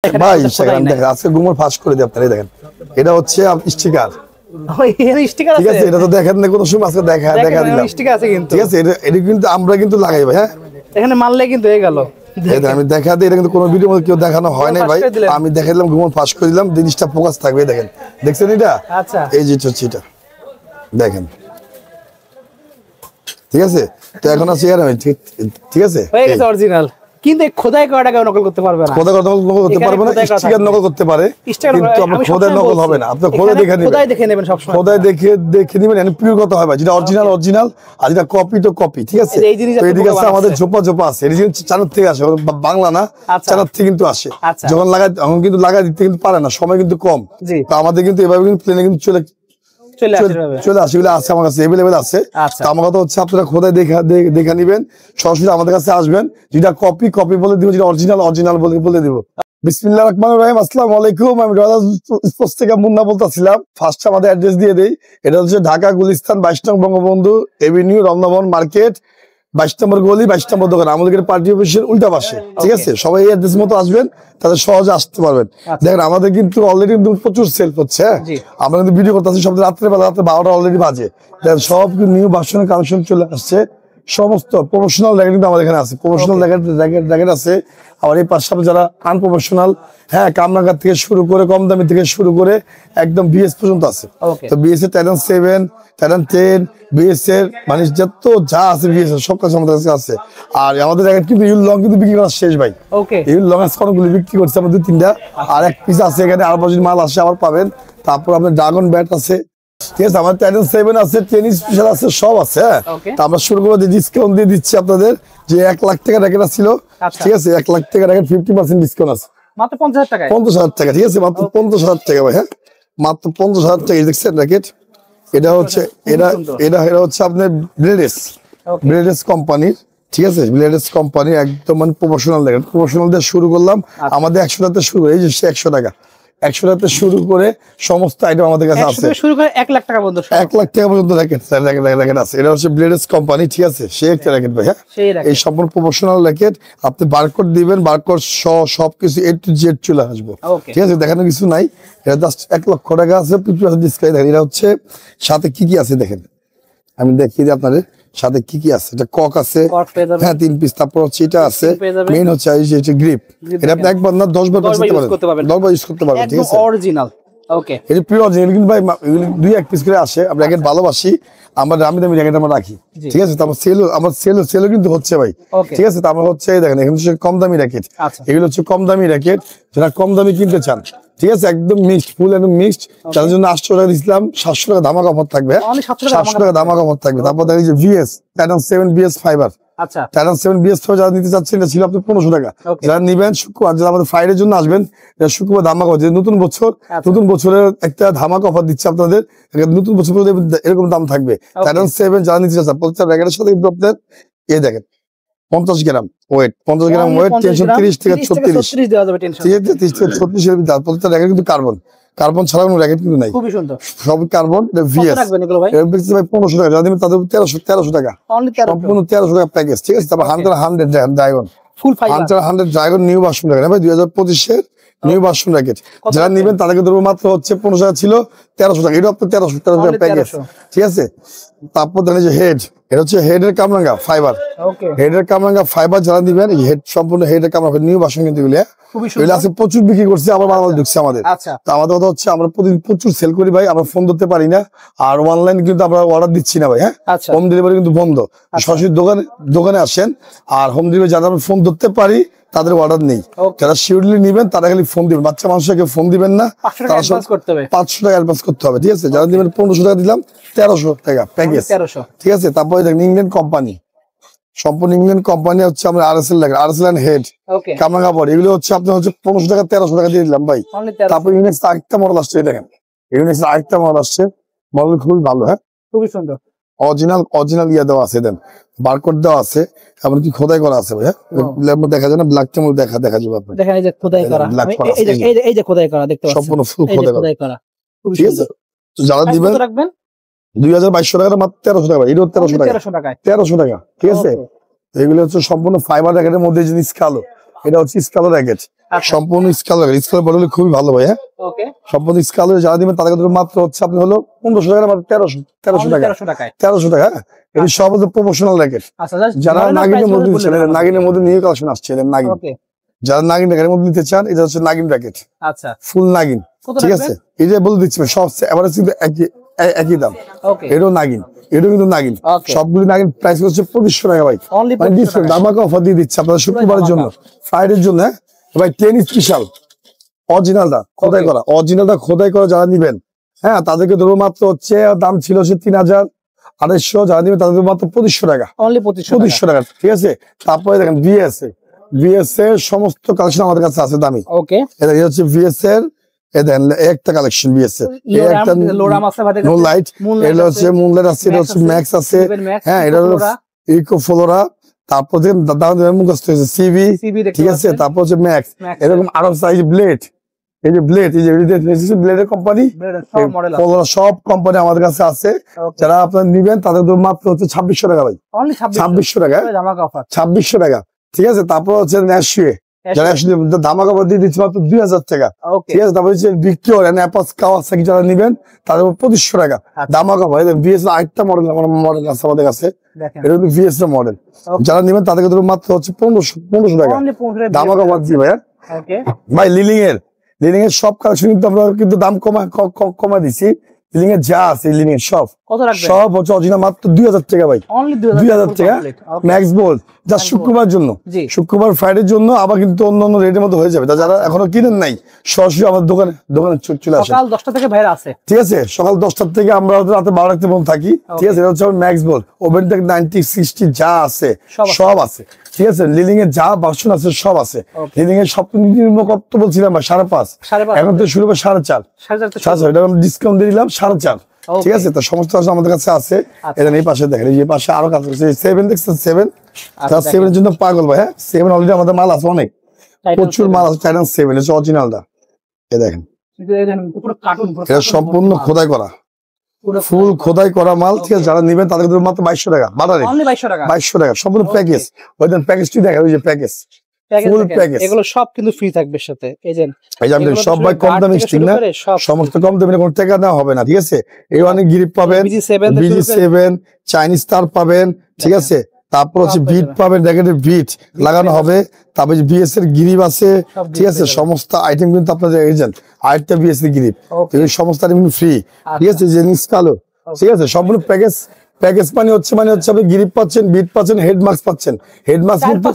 ভাই দেখেন আজকে গুমর ফাঁস করে দিই আপনারা দেখেন এটা হচ্ছে স্টিকার ঠিক আছে এটা তো দেখেন না কোনো সময় আজকে দেখা দিলাম স্টিকার আছে কিন্তু ঠিক আছে এটা কিন্তু আমরা কিন্তু লাগাই ভাই হ্যাঁ এখানে মারলে কিন্তু হয়ে গেল আমি দেখা দিই এটা কিন্তু কোনো ভিডিওর মধ্যে কেউ দেখানো হয় না ভাই আমি দেখাই দিলাম গুমর ফাঁস করে দিলাম জিনিসটা ফোকাস থাকবে দেখেন দেখছেন এটা আচ্ছা এই যে হচ্ছে এটা দেখেন ঠিক আছে তো এখন আছে আর ঠিক আছে হয়ে গেছে অরিজিনাল কিন্তু খোদাই করাটা কেউ নকল করতে পারবে না খোদাই নকল করতে পারবে না স্টিকার নকল করতে পারে কিন্তু আপনার খোদাই নকল হবে না আপনি খোদাই দেখে নেবেন সব সময় খোদাই দেখে নেবেন মানে পিওর কথা হবে যেটা অরিজিনাল আর যেটা কপি তো কপি ঠিক আছে তো এই দিকে আছে আমাদের ঝোপা আছে এটা কিন্তু চায়না থেকে আসে বাংলা না চায়না থেকে কিন্তু আসে যখন লাগাই তখন কিন্তু লাগাই দিতে কিন্তু পারে না সময় কিন্তু কম তো আমাদের কিন্তু এভাবে কিন্তু প্লেনে কিন্তু চলে আসে এগুলো আছে আমার কাছে এভেলেবেল আছে আমার কথা হচ্ছে আপনারা খোদাই দেখে নিবেন সরাসরি আমাদের কাছে আসবেন যেটা কপি বলে দিব যেটা অরিজিনাল বলে দিব বিসমিল্লাহির রহমানির রহিম আসসালামু আলাইকুম আমি স্পোর্টস থেকে মুন্না বলতেছিলাম ফার্স্ট আমাদের অ্যাড্রেস দিয়ে দেই এটা হচ্ছে ঢাকা গুলিস্তান 22 নং বঙ্গবন্ধু এভিনিউ রমনাভবন মার্কেট 22 নম্বর গলি 22 নম্বর দোকান আমাদের পার্টি অফিসের উল্টা পাশে ঠিক আছে সবাই এই অ্যাড্রেস মতো আসবেন তাদের সহজে আসতে পারবেন দেখেন আমাদের কিন্তু অলরেডি প্রচুর সেল হচ্ছে আমরা কিন্তু ভিডিও করতেছি সব রাত্রে 12টা অলরেডি বাজে দেখেন সব নিউ ভার্সনের কালেকশন চলে আসছে সমস্ত প্রফেশনাল জ্যাকেট কিন্তু আমাদের এখানে আছে প্রফেশনাল জ্যাকেট আছে আবার এই পাশে যারা আনপ্রফেশনাল হ্যাঁ কামরাঙ্গার থেকে শুরু করে কম দামি থেকে শুরু করে একদম বিএস পর্যন্ত আছে তো বিএস এর টাইটান 7 টাইটান 10 বিএস এর মানে যত যা আছে বিএস এর সব কাছে আমাদের কাছে আছে আর আমাদের জ্যাকেট কিন্তু ইউল লং কিন্তু বিক্রি করা শেষ ভাই ইউল লং এর অনেকগুলো বিক্রি করছে আমরা 2-3টা আর এক পিস আছে এখানে আর বাজুর মাল আসে আবার পাবেন তারপর আপনার ড্রাগন ব্যাট আছে ঠিক আছে আমার টাইটান 7 আছে 10 স্পেশাল আছে সব আছে তো আমরা শুরু করবো ডিসকাউন্ট দিয়ে দিচ্ছি আপনাদের যে 1 লাখ টাকা র্যাকেট ছিল ঠিক আছে 1 লাখ টাকা র্যাকেট 50% ডিসকাউন্ট আছে মাত্র 50,000 টাকা 50,000 টাকা ঠিক আছে মাত্র 50,000 টাকা ভাই হ্যাঁ মাত্র 50,000 টাকা দেখছেন র্যাকেট এটা হচ্ছে এটা হচ্ছে আপনার ব্লেডেস কোম্পানির ঠিক আছে ব্লেডেস কোম্পানি একদম মানে প্রফেশনাল র্যাকেট প্রফেশনাল দিয়ে শুরু করলাম আমাদের 100 টাকাতে শুরু এই যে 100 টাকা 100 টাকাতে শুরু করে সমস্ত আইটেম আমাদের কাছে আছে শুরু করে 1 লাখ টাকা পর্যন্ত 1 লাখ টাকা পর্যন্ত র্যাকেট আছে এটা হচ্ছে ব্লেডেস কোম্পানি ঠিক আছে সেই একটা র্যাকেট ভাই হ্যাঁ এই সম্পূর্ণ প্রফেশনাল র্যাকেট আপনি বারকোড দিবেন বারকোড সবকিছু A to Z চলে আসবে ঠিক আছে দেখানো কিছু নাই এটা জাস্ট 1 লক্ষ টাকা আছে 50% ডিসকাউন্ট দেখেন এটা হচ্ছে সাথে কি আছে দেখেন আমি দেখিয়ে দিই আপনাদের সাথে কি আছে এটা কক আছে হ্যাঁ 3 পিস তারপর হচ্ছে এটা আছে মেইন হচ্ছে এই যে গ্রিপ এটা আপনি একবার না 10 বার ইউজ করতে পারবেন 10 বার ইউজ করতে পারবেন ঠিক আছে অরিজিনাল ওকে এটা পিওর অরিজিনাল কিন্তু ভাই 2-1 পিস করে আসে আমরা র্যাকেট ভালোবাসি আমরা দামি র্যাকেট আমরা রাখি ঠিক আছে তারপর সেলও কিন্তু হচ্ছে ভাই ঠিক আছে তারপর হচ্ছে দেখেন এখানে হচ্ছে কম দামি র্যাকেট এগুলো হচ্ছে কম দামি র্যাকেট যারা কম দামি কিনতে চান ঠিক আছে একদম মিক্সড ফুল একদম মিক্সড তার জন্য 800 টাকা দিছিলাম 700 টাকা ধামাকা অফার থাকবে 700 টাকা ধামাকা অফার থাকবে তারপর দেখেন যে ভিএস টাইটান 7 বিএস ফাইবার আচ্ছা টাইটান 7 বিএস ফাইবার যারা নিতে চাচ্ছেন এটা ছিল আপনি 1500 টাকা যারা নেবেন শুক্রবার যারা আমাদের ফ্রাইডের জন্য আসবেন এটা শুক্রবার ধামাকা যে নতুন বছরের একটা ধামাকা অফার দিচ্ছে আপনাদের নতুন বছর এরকম দাম থাকবে টাইটান 7 যারা নিতে চাচ্ছেন প্রত্যেকটা র্যাকেটের সাথে কিন্তু আপনাদের এই দেখেন 50 গ্রাম ওয়েট 50 গ্রাম ওয়েট 330 থেকে 36 দেওয়া যাবে 30 থেকে 36 এর ভিতর প্রত্যেকটা র্যাকেট কিন্তু কার্বন ছাড়া কোনো র্যাকেট কিন্তু নাই খুবই সুন্দর সব কার্বন ভিএস রাখবেন এগুলো ভাই এর বেশি ভাই 1500 টাকা যাদের তাদের 1300 টাকা সম্পূর্ণ 1300 টাকা প্যাকেজ ঠিক আছে তারপর 100 ড্রাগন ফুল ফাইবার 100 ড্রাগন নিউ ভার্সন রাখেন ভাই 2025 এর নিউ ভার্সন র্যাকেট যারা নেবেন তাদেরকে ধরবো মাত্র হচ্ছে 1500 টাকা ছিল 1300 টাকা এটা আপনার 1300 টাকা প্যাকেজ ঠিক আছে তারপর দেখেন যে হেড এটা হচ্ছে হেডের কামরাঙ্গা ফাইবার হেডের কামরাঙ্গা ফাইবার যারা দিবেন এই হেড সম্পূর্ণ হেডের কামরাঙ্গা নিউ ভার্সন কিন্তু এগুলো আছে প্রচুর বিক্রি করছে আবার বাংলাদেশ ঢুকছে আমাদের তো আমাদের কথা হচ্ছে আমরা প্রতিদিন প্রচুর সেল করি ভাই আমরা ফোন ধরতে পারি না আর অনলাইন কিন্তু আমরা অর্ডার দিচ্ছি না ভাই হ্যাঁ হোম ডেলিভারি কিন্তু বন্ধ সরাসরি দোকানে আসেন আর হোম ডেলিভারি যারা আমরা ফোন ধরতে পারি তাদের অর্ডার নেই যারা শিওরলি নেবেন তারা খালি ফোন দিবেন বাচ্চা মানুষকে ফোন দিবেন না 500 টাকা অ্যাডভান্স করতে হবে ঠিক আছে যারা দিবেন 1500 টাকা দিলাম 1300 টাকা প্যাকেজ ঠিক আছে তারপরে দেখেন ইংল্যান্ড কোম্পানি সম্পূর্ণ ইংল্যান্ড কোম্পানি হচ্ছে আমরা আরএসএল লাগে আরএসএল এন্ড হেড কামরাঙ্গা কাপড় এগুলো হচ্ছে আপনার হচ্ছে 1500 টাকা 1300 টাকা দিয়ে দিলাম ভাই তারপর ইউনিক্স আরেকটা মডেল আসছে দেখেন ইউনিক্স আরেকটা মডেল আসছে মডেল খুবই ভালো হ্যাঁ খুবই সুন্দর অরিজিনাল ইয়া দেওয়া আছে দেন বারকোড দেওয়া আছে এমনকি খোদাই করা আছে ভাই হ্যাঁ দেখা যায় না ব্ল্যাক টেমল দেখা যাবে আপনি দেখেন এই যে খোদাই করা এই যে খোদাই করা দেখতে পাচ্ছেন সম্পূর্ণ ফুল খোদাই করা ঠিক আছে তো যারা দিবেন রাখবেন 2200 টাকা মাত্র 1300 টাকা এটা 1300 টাকা 1300 টাকা ঠিক আছে এগুলো হচ্ছে সম্পূর্ণ ফাইবার র্যাকেটের মধ্যে জিনিস কালো এটা হচ্ছে স্কালো র্যাকেট, সম্পূর্ণ স্কালো র্যাকেট। স্কালো বড় হলে খুবই ভালো ভাই। হ্যাঁ, সম্পূর্ণ স্কালো যারা দিবেন তাদের মাত্র হচ্ছে আপনি হলো 1500 টাকা, মাত্র 1300 টাকা। 1300 টাকা। এটা সব হচ্ছে প্রমোশনাল র্যাকেট। যারা নাগিনের মধ্যে নিচ্ছেন, নাগিনের মধ্যে নিউ কালেকশন আসছে নাগিন, যারা নাগিন র্যাকেটের মধ্যে নিতে চান এটা হচ্ছে নাগিন র্যাকেট। আচ্ছা, ফুল নাগিন। ঠিক আছে, এই যে বলে দিচ্ছি সব এভারেজ কিন্তু একই দাম। এটাও নাগিন, এটাও কিন্তু নাগিন, সবগুলি নাগিন। প্রাইস হচ্ছে 2500 টাকা ভাই। মানে ডিসকাউন্ট ধামাকা অফার দিয়ে দিচ্ছে আপনারা শুক্রবারের জন্য, ফ্রাইডের জন্য। ভাই 10 স্পেশাল অরিজিনালটা খোদাই করা, অরিজিনালটা খোদাই করা যারা নিবেন, হ্যাঁ তাদেরকে ধরো মাত্র হচ্ছে দাম ছিল হচ্ছে 3800, যারা নিবেন তাদের মাত্র 2500 টাকা। 2500 টাকা। ঠিক আছে, তারপরে দেখেন ভিএস এর সমস্ত কালেকশন আমাদের কাছে আছে দামি। এটা হচ্ছে ভিএস এর একটা কালেকশন। ভিএস এর একটা নো লাইট, এটা হচ্ছে মুনলাইট আছে, এটা হচ্ছে ম্যাক্স আছে। হ্যাঁ, এটা হলো ইকো ফ্লোরা। তারপর মুখস্থ হয়েছে সিবি। ঠিক আছে, তারপর হচ্ছে ম্যাক্স। এরকম আরো সাইজ ব্লেড, এই যে ব্লেড, এই যে ব্লেডের কোম্পানি, সব কোম্পানি আমাদের কাছে আছে। যারা আপনারা নিবেন তাদের মাত্র হচ্ছে 2600 টাকা ভাই। 2600 টাকা, 2600 টাকা। ঠিক আছে, তারপর হচ্ছে ন্যাশিয়ে, যারা ধামাকা অফার দিয়ে দিচ্ছে মাত্র 2000 টাকা। ঠিক আছে, তারপর হচ্ছে ভিক্টোরিয়া, অ্যাপাচ, কাওয়াসাকি যারা নিবেন তাদের 2500 টাকা ধামাকা অফার। ভিএস আরেকটা মডেল আছে আমাদের কাছে, এটা কিন্তু ভিএস এর মডেল। যারা নিবেন তাদেরকে মাত্র হচ্ছে 1500 টাকা ধামাকা অফার দিয়ে ভাই। ভাই লিলিং এর সব কালেকশন কিন্তু আমরা কিন্তু দাম কমা দিছি। লিলিং এর যা আছে, লিলিং এর সব হচ্ছে অরিজিনাল মাত্র 2000 টাকা ভাই। 2000 টাকা ম্যাক্স বোল্ড, যা শুক্রবার জন্য, শুক্রবার ফ্রাইডের জন্য। আবার কিন্তু অন্য রেটের মধ্যে হয়ে যাবে। যারা এখনো কিনেন নাই সরাসরি আমাদের দোকানে চলে আসে। সকাল 10টা থেকে ভাইরা আছে। ঠিক আছে, সকাল 10টা থেকে আমরা রাতে 12টা পর্যন্ত থাকি। ঠিক আছে, এটা হচ্ছে ম্যাক্স বোল্ড, ওভেন টেক 90, 60 যা আছে সব আছে। ঠিক আছে, লিলিং এর যা ভার্সন আছে সব আছে। লিলিং এর সবনিম্ন কত বলছিলাম ভাই? 5.5। এখন তো শুরু হবে 4.5। এটা ডিসকাউন্ট দিয়ে দিলাম 4.5। ঠিক আছে, তো সমস্ত আমাদের কাছে আছে। এটা এই পাশে দেখেন, এই পাশে আরো কাজ করছে 7 দেখছেন 7 এর জন্য পাগল ভাই। হ্যাঁ, 7 অলরেডি আমাদের মাল আছে অনেক, প্রচুর মাল আছে। টাইটান 7 হচ্ছে অরিজিনালটা। এই দেখেন, এটা সম্পূর্ণ খোদাই করা, ফুল খোদাই করা মাল। ঠিক আছে, যারা নিবেন তাদের মাত্র 2200 টাকা। 2200 টাকা সম্পূর্ণ প্যাকেজ। ওই দেন প্যাকেজটি দেখেন, ওই যে প্যাকেজ, ফুল প্যাকেজ। এগুলো সব কিন্তু ফ্রি থাকবে সাথে। এই যে সব ভাই কম দামি ঠিক না, সমস্ত কম দামি, কোনো টাকা দেওয়া হবে না। ঠিক আছে, এই অনেক গ্রিপ পাবেন, BG7 চাইনিজ তার পাবেন। ঠিক আছে, তারপর হচ্ছে বিট পাবেন, র্যাকেটের বিট লাগানো হবে। তারপর বিএস এর গ্রিপ আছে। ঠিক আছে, সমস্ত আইটেম কিন্তু আপনাদের এজেন্ট আরেকটা বিএস এর গ্রিপ, সমস্ত আইটেম ফ্রি। ঠিক আছে, জিনিস কালো। ঠিক আছে, সম্পূর্ণ প্যাকেজ মানে হচ্ছে আপনি গ্রিপ পাচ্ছেন, বিট পাচ্ছেন, হেড মাস্ক পাচ্ছেন। হেড মাস্ক কিন্তু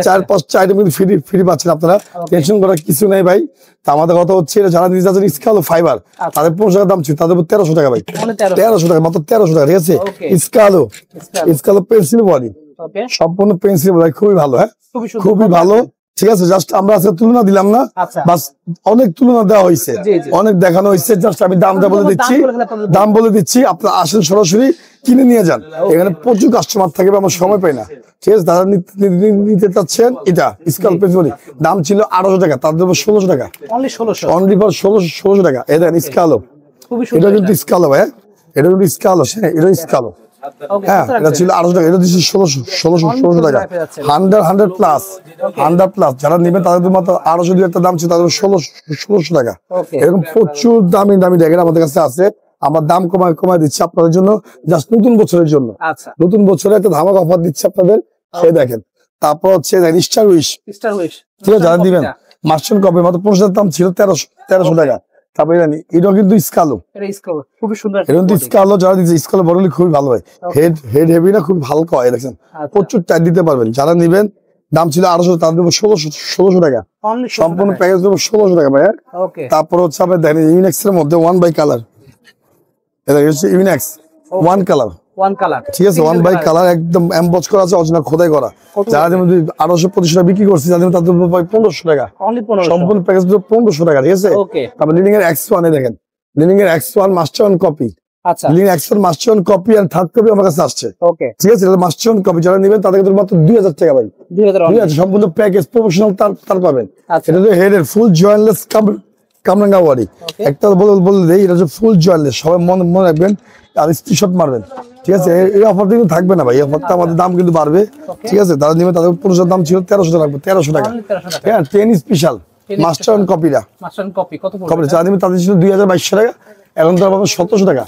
4-5টা আইটেম কিন্তু ফ্রি পাচ্ছেন আপনারা। টেনশন করার কিছু নেই ভাই। তা আমাদের কথা হচ্ছে যারা নিতে যাচ্ছেন স্কালো ফাইবার, তাদের 500 টাকা দাম ছিল, তাদের 1300 টাকা ভাই। 1300 টাকা, মাত্র 1300 টাকা। ঠিক আছে, স্কালো পেন্সিল বডি, সম্পূর্ণ পেন্সিল বডি, খুবই ভালো। হ্যাঁ, খুবই ভালো। ঠিক আছে, জাস্ট আমরা আজকে তুলনা দিলাম না, বাস অনেক তুলনা দেওয়া হয়েছে, অনেক দেখানো হয়েছে। জাস্ট আমি দাম বলে দিচ্ছি, আপনারা আসেন সরাসরি কিনে নিয়ে যান। এখানে প্রচুর কাস্টমার থাকে, আমার সময় পাই না। ঠিক আছে, তারা নিতে চাচ্ছেন এটা স্কাল পেন্সিল, দাম ছিল 800 টাকা, তাদের 1600 টাকা, অনলি ফর 1600 টাকা। এই দেখেন স্কালো, এটা কিন্তু স্কালো ভাই, এটা কিন্তু স্কালো। হ্যাঁ, এটা স্কালো। হ্যাঁ, এটা ছিল 800 টাকা, এটা দিচ্ছি 1600 টাকা। 100 প্লাস যারা নেবেন তাদের মাত্র 800 একটা দাম ছিল, তাদের 1600 টাকা। এরকম প্রচুর দামি র্যাকেট আমাদের কাছে আছে। আমার দাম কমায় দিচ্ছি আপনাদের জন্য, জাস্ট নতুন বছরের জন্য। নতুন বছরে একটা ধামাকা অফার দিচ্ছে আপনাদের, সেই দেখেন। তারপর হচ্ছে স্টার উইশ, ঠিক আছে, যারা দিবেন মাস্টার কপি মাত্র 50 দাম ছিল 1300 টাকা। তারপরে এটা কিন্তু স্কালো, খুবই সুন্দর। এটা কিন্তু স্কালো, যারা দিচ্ছে স্কালো বড় হলে খুবই ভালো হয়। হেড হেভি না, খুব হালকা হয়। দেখছেন, প্রচুর টাইট দিতে পারবেন। যারা নিবেন দাম ছিল 800, তার দেবো 1600 টাকা। সম্পূর্ণ প্যাকেজ দেবো 1600 টাকা ভাই। তারপর হচ্ছে আপনার দেখেন ইউনিক্স এর মধ্যে 1 বাই কালার, এটা হচ্ছে ইউনিক্স 1 কালার। ঠিক আছে, 1 বাই কালার, একদম এমবস করা আছে, অরিজিনাল খোদাই করা। যারা 800-2500 টাকা বিক্রি করছে, যাদের তাদের 1500 টাকা সম্পূর্ণ প্যাকেজ 1500 টাকা। ঠিক আছে, তারপর লিলিং এর X1 দেখেন, লিলিং এর X1 মাস্টার ওয়ান কপি, লিলিং X1 মাস্টার ওয়ান কপি আর থার্ড কপি আমার কাছে আসছে। ঠিক আছে, এটা মাস্টার ওয়ান কপি, যারা নেবেন তাদের মাত্র 2000 টাকা ভাই। 2000 সম্পূর্ণ প্যাকেজ, প্রফেশনাল তার পাবেন। এটা তো হেডের ফুল জয়েন্টলেস কামরাঙ্গা ওয়ারি। একটা বলে দেই, এটা হচ্ছে ফুল জয়েন্টলেস, সবাই মনে রাখবেন আর স্ক্রিনশট মারবেন। ঠিক আছে, এই অফারটা কিন্তু থাকবে না ভাই, এই অফারটা আমাদের দাম কিন্তু বাড়বে। ঠিক আছে, তারা নিবে তাদের পুরুষের দাম ছিল 1300 টাকা, 1300 টাকা। হ্যাঁ, 10 স্পেশাল মাস্টার অন কপিটা, কপি যারা নিবে তাদের ছিল 2200 টাকা, এখন তো পাবেন 1700 টাকা।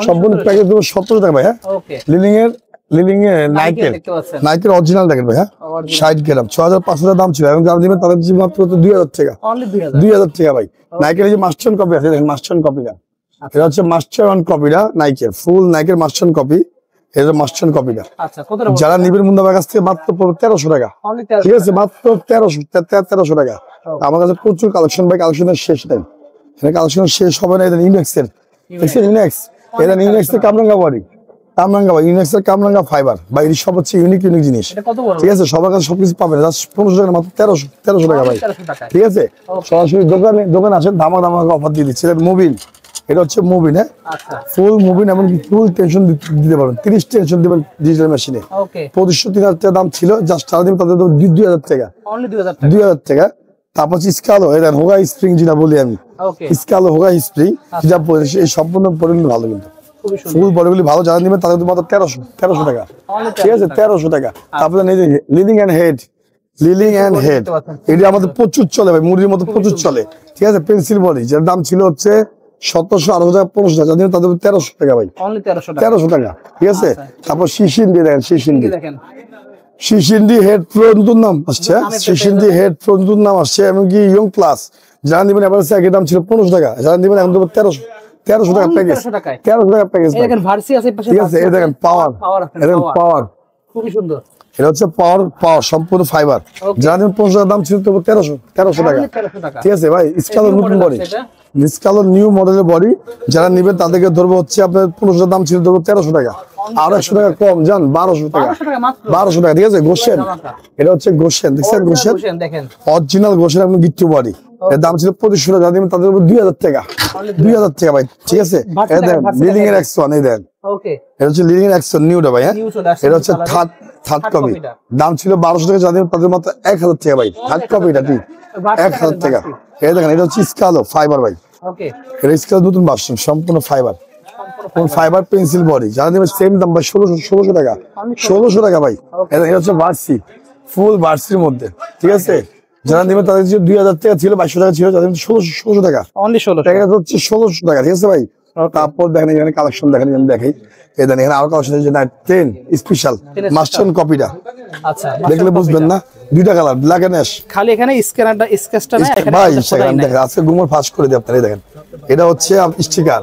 সম্পূর্ণ প্যাকেজ দেবো 1700 টাকা ভাই। হ্যাঁ, লিলিং এর নাইকের অরিজিনাল দেখেন ভাই। হ্যাঁ, 60 গ্রাম 6500 দাম ছিল, এখন যারা নিবেন তাদের মাত্র 2000 টাকা, 2000 টাকা ভাই। নাইকের এই যে মাস্টার অন কপি আছে দেখেন, মাস্টার অন কপিটা, এটা হচ্ছে মাস্টার অন কপিটা নাইকের, ফুল নাইকের মাস্টার অন কপি, এটা মাস্টার অন কপিটা। যারা নিবেন মুন্দাবার কাছ থেকে মাত্র 1300 টাকা। ঠিক আছে, মাত্র 1300 টাকা। আমার কাছে প্রচুর কালেকশন ভাই, কালেকশনের শেষ নেই, কালেকশন শেষ হবে না। এটা ইউনিক্সের, ইউনিক্স, এটা ইউনিক্সের কামরাঙ্গা বডি, ইউনিক্সের কামরাঙ্গা ফাইবার ভাই, এই সব হচ্ছে ইউনিক জিনিস। ঠিক আছে, সবার কাছে সবকিছু পাবেন 1500 টাকা, মাত্র 1300 টাকা ভাই। ঠিক আছে, সরাসরি দোকানে আসেন, ধামা অফার দিয়ে দিচ্ছে। মুভিন, এটা হচ্ছে মুভিন। হ্যাঁ, ফুল মুভিন, এমনকি ফুল টেনশন দিতে পারবেন, 30 টেনশন দিবেন ডিজিটাল মেশিনে। 2500-3000 টাকা দাম ছিল, জাস্ট সারা দিন তাদের 2000 টাকা, 2000 টাকা। তারপর স্কালো, এটা হোগা স্প্রিং যেটা বলি আমি, স্কালো হোগা স্প্রিং যেটা এই সম্পূর্ণ পরিমাণ ভালো, কিন্তু ফুল বডিগুলি ভালো, যারা নেবেন তাদের মাত্র 1300 টাকা। ঠিক আছে, 1300 টাকা। তারপরে লিলিং এন্ড হেড, এটা আমাদের প্রচুর চলে ভাই, মুড়ির মতো প্রচুর চলে। ঠিক আছে, পেন্সিল বডি, যার দাম ছিল হচ্ছে 1700, 1800 টাকা, 1500 টাকা, যারা তাদের 1300 টাকা ভাই, 1300 টাকা। ঠিক আছে, তারপর শিশিন্ডি দেখেন, শিশিন্ডি হেড প্রো নতুন নাম আসছে, শিশিন্ডি হেড প্রো নতুন নাম আসছে, এমনকি ইয়ং প্লাস যারা নিবেন এবার একই দাম ছিল 1500 টাকা, যারা নিবেন এখন দেবো 1300 টাকা প্যাকেজ, 1300 টাকা প্যাকেজ। ঠিক আছে, এই দেখেন পাওয়ার, পাওয়ার খুবই সুন্দর, এটা হচ্ছে পাওয়ার সম্পূর্ণ ফাইবার, যারা নিবেন 1500 টাকা দাম ছিল তবু 1300 টাকা। ঠিক আছে ভাই, স্কালো নতুন বডি, স্কালো নিউ মডেলের বডি, যারা নিবেন তাদেরকে ধরবো হচ্ছে আপনার 1500 দাম ছিল তবু 1300 টাকা, আর 100 টাকা কম যান, 1200 টাকা, 1200 টাকা। ঠিক আছে, গোশেন, এটা হচ্ছে গোশেন, দেখছেন গোশেন, অরিজিনাল গোশেন, আপনি গিট্টু বডি, এর দাম ছিল 2500 টাকা, দিবেন তাদের উপর 2000 টাকা, 2000 টাকা ভাই। ঠিক আছে, এই দেখেন লিলিং এর X1, এই দেখেন, এটা হচ্ছে লিলিং এর X1 নিউটা ভাই। হ্যাঁ, এটা হচ্ছে থার্ড কপি, দাম ছিল 1200 টাকা, যাদের তাদের মাত্র 1000 টাকা ভাই, থার্ড কপিটা ঠিক 1000 টাকা। এই দেখেন, এটা হচ্ছে স্কালো ফাইবার ভাই, এটা স্কালো নতুন ভার্সন, সম্পূর্ণ ফাইবার, ফাইবার পেন্সিল বডি, যারা নেবেন সেম দাম ভাই, 1600 টাকা, 1600 টাকা ভাই। এটা হচ্ছে ভার্সি, ফুল ভার্সির মধ্যে। ঠিক আছে, যারা নেবেন তাদের 2000 টাকা ছিল, 2200 টাকা ছিল, যাদের 1600 টাকা, হচ্ছে 1600 টাকা। ঠিক আছে ভাই, তারপর দেখেন এখানে কালেকশন, দেখেন আমি দেখাই, এই দেখেন এখানে আরো কালেকশন আছে, 10 স্পেশাল মাস্টার কপিটা, দেখলে বুঝবেন না, দুইটা কালার, ব্ল্যাক এন্ড অ্যাশ। খালি এখানে স্ক্যানারটা, স্কেচটা না, এখানে ভাই দেখেন, আজকে গুমর ফাঁস করে দিই আপনারা। দেখেন, এটা হচ্ছে স্টিকার,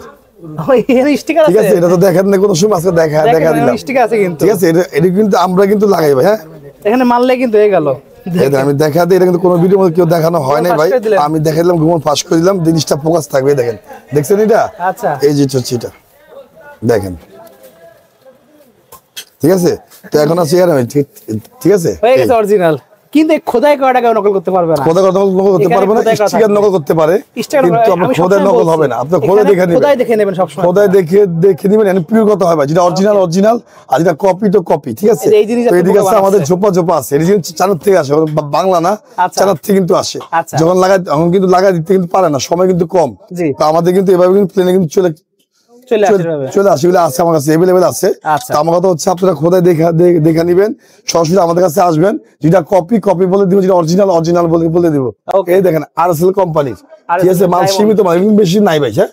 ঠিক আছে, এটা তো দেখেন না কোনো সময়, আজকে দেখা দিলাম স্টিকার আছে কিন্তু। ঠিক আছে, এটা কিন্তু আমরা কিন্তু লাগাই ভাই। হ্যাঁ, এখানে মারলে কিন্তু হয়ে গেল, আমি দেখা দিই, এটা কিন্তু কোনো ভিডিওর মধ্যে কেউ দেখানো হয় না ভাই, আমি দেখাইলাম, ঘুমন ফাঁস করে দিলাম, জিনিসটা ফোকাস থাকবে। দেখেন, দেখছেন এটা, এই যে হচ্ছে এটা দেখেন। ঠিক আছে, তো এখন আছে ঠিক আছে, হয়ে গেছে অরিজিনাল, কিন্তু খোদাই করা টাকা নকল করতে পারবে না, খোদাই নকল করতে পারবে না, স্টিকার নকল করতে পারে, কিন্তু আপনার খোদাই নকল হবে না, আপনি খোদাই দেখে নেবেন সব সময়, খোদাই দেখে নেবেন, এন্ড পিওর কথা হয় ভাই, যেটা অরিজিনাল, আর যেটা কপি তো কপি। ঠিক আছে, তো এদিকে আছে আমাদের ঝোপা আছে, এটা কিন্তু চায়না থেকে আসে, বাংলা না, চায়না থেকে কিন্তু আসে। যখন লাগাই তখন কিন্তু লাগাই দিতে কিন্তু পারে না, সময় কিন্তু কম, তো আমাদের কিন্তু এভাবে কিন্তু প্লেনে কিন্তু চলে আসে, এগুলো আছে আমার কাছে এভেলেবেল আছে। আমার কথা হচ্ছে আপনারা খোদাই দেখা নিবেন, সরাসরি আমাদের কাছে আসবেন, যেটা কপি বলে দিব, যেটা অরিজিনাল বলে দিব। এই দেখেন আরএসএল কোম্পানির, ঠিক আছে, মাল সীমিত, মাল বেশি নাই ভাই। হ্যাঁ,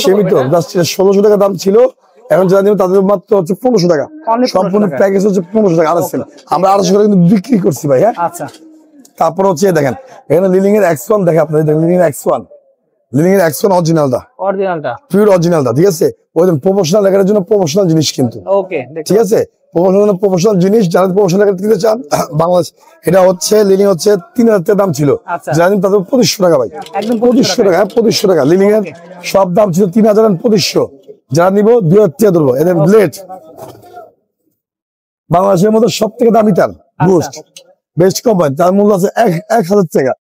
সীমিত, 1600 টাকা দাম ছিল, এখন যারা নেবেন তাদের মাত্র হচ্ছে 1500 টাকা, সম্পূর্ণ প্যাকেজ হচ্ছে 1500 টাকা আরএসএল, আমরা 800 টাকা কিন্তু বিক্রি করছি ভাই। হ্যাঁ, তারপর হচ্ছে দেখেন এখানে লিলিং এর X1 দেখে আপনাদের, লিলিং এর X1 অরিজিনালটা, পিওর অরিজিনালটা। ঠিক আছে, ওই প্রফেশনাল লেখার জন্য প্রফেশনাল জিনিস কিন্তু, ঠিক আছে, প্রফেশনাল জিনিস, যারা প্রফেশনাল লেখা কিনতে চান বাংলাদেশ, এটা হচ্ছে লিলিং হচ্ছে 3000 টাকা দাম ছিল, জানেন তাদের 2500 টাকা ভাই, 2500 টাকা, 2500 টাকা। লিলিং এর সব দাম ছিল 3000 আর 2500, যারা নিব 2000 টাকা ধরবো। এদের ব্লেড বাংলাদেশের মধ্যে সব থেকে দামি তার বুস্ট, বেস্ট কোম্পানি, তার মূল্য আছে 1000 টাকা।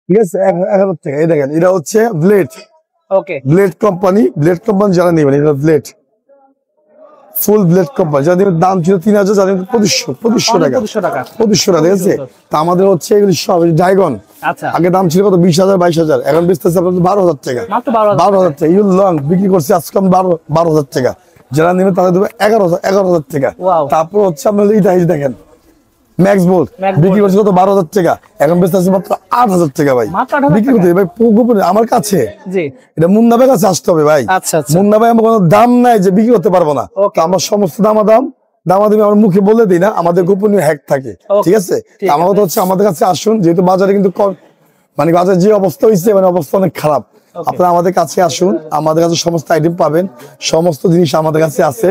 ঠিক আছে, 1000 টাকা। এই দেখেন, এটা হচ্ছে ব্লেড কোম্পানি, যারা নেবেন, এটা ব্লেড, ফুল ব্লেড কোম্পানি, যাদের দাম ছিল 3000, যাদের 2500 টাকা, 2500 টাকা। ঠিক আছে, তা আমাদের হচ্ছে এগুলি সব ড্রাগন, আগে দাম ছিল কত 20,000 22,000, এখন বেচতেছে আপনাদের 12,000 টাকা, 12,000 টাকা। ইউ লং বিক্রি করছে আজকে 12,000 টাকা, যারা নেবে তাদের দেবে 11,000 টাকা। তারপর হচ্ছে আপনার এটা দেখেন ম্যাক্স বোল্ট বিক্রি করছে কত 12,000 টাকা, এখন বেচতে আছে মাত্র 8,000 টাকা ভাই বিক্রি করতে ভাই। আমার কাছে এটা মুন্না ভাই কাছে আসতে হবে ভাই। মুন্না ভাই আমার কোনো দাম নাই যে বিক্রি করতে পারবো না, তো আমার সমস্ত দামাদামি আমার মুখে বলে দিই না, আমাদের গোপনীয় হ্যাক থাকে, ঠিক আছে। আমার কথা হচ্ছে আমাদের কাছে আসুন, যেহেতু বাজারে কিন্তু মানে বাজারে যে অবস্থা হয়েছে মানে অবস্থা অনেক খারাপ, আপনারা আমাদের কাছে আসুন, আমাদের কাছে সমস্ত আইটেম পাবেন, সমস্ত জিনিস আমাদের কাছে আছে।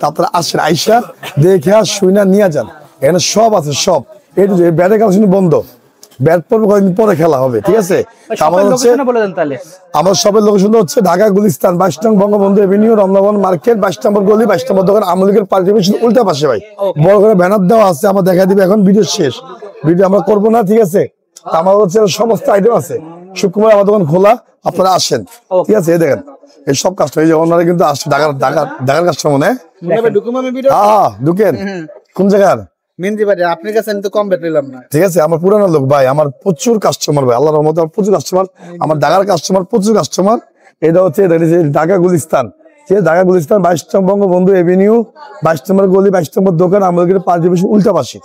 তারপরে আসেন, আইসা দেখে শুইনা নিয়ে যান, এখানে সব আছে সব। এই যে ব্যাটের কালেকশন বন্ধ, ব্যাট পরে খেলা হবে, ঠিক আছে। আমার সবের লোকেশন হচ্ছে ঢাকা গুলিস্তান 22 নং বঙ্গবন্ধু এভিনিউ, রমনাবন মার্কেট, 22 নম্বর গলি, 22 নম্বর দোকান, আমলিকের পার্টি উল্টা পাশে ভাই। বড় করে ব্যানার দেওয়া আছে, আমার দেখা দিবে। এখন ভিডিও শেষ, ভিডিও আমরা করবো না, ঠিক আছে। আমার হচ্ছে সমস্ত আইটেম আছে, শুক্রবার আমার দোকান খোলা, আপনারা আসেন, ঠিক আছে। এই দেখেন এই সব কাস্টমার, এই যে ওনারা কিন্তু আসছে ঢাকার কাস্টমার, হ্যাঁ ঢুকেন। কোন জায়গার আপনার কাছে আমি তো কম বেট নিলাম না, ঠিক আছে। আমার পুরানো লোক ভাই, আমার প্রচুর কাস্টমার ভাই, আল্লাহর রহমতে আমার প্রচুর কাস্টমার, আমার ঢাকার কাস্টমার প্রচুর কাস্টমার। এটা হচ্ছে ঢাকা গুলিস্তান, ঠিক আছে, ঢাকা গুলিস্তান 22 নং বঙ্গবন্ধু এভিনিউ, 22 নম্বর গলি, 22 নম্বর দোকান, আমাদের পার্টি উল্টা পাশে,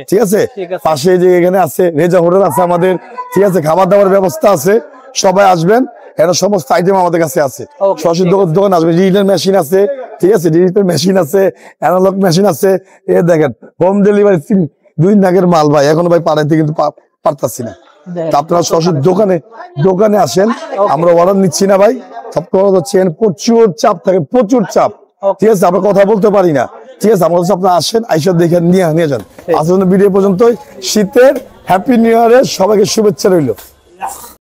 ঠিক আছে। পাশে যে এখানে আছে রেজা হোটেল আছে আমাদের, ঠিক আছে, খাবার দাবার ব্যবস্থা আছে, সবাই আসবেন। এটা সমস্ত আইটেম আমাদের কাছে আছে, সরাসরি দোকান আসবে। ডিজিটাল মেশিন আছে, ঠিক আছে, ডিজিটাল মেশিন আছে, অ্যানালগ মেশিন আছে। এ দেখেন হোম ডেলিভারি 2 নাগের মাল ভাই, এখনো ভাই পাঠাইতে কিন্তু পারতাছি না। আপনারা সরাসরি দোকানে আসেন, আমরা অর্ডার নিচ্ছি না ভাই। সব কথা হচ্ছে প্রচুর চাপ থাকে, প্রচুর চাপ, ঠিক আছে, আমরা কথা বলতে পারি না, ঠিক আছে। আমাদের কাছে আপনারা আসেন, আইসা দেখে নিয়ে যান। আজকের ভিডিও পর্যন্তই। শীতের হ্যাপি নিউ ইয়ারের সবাইকে শুভেচ্ছা রইল।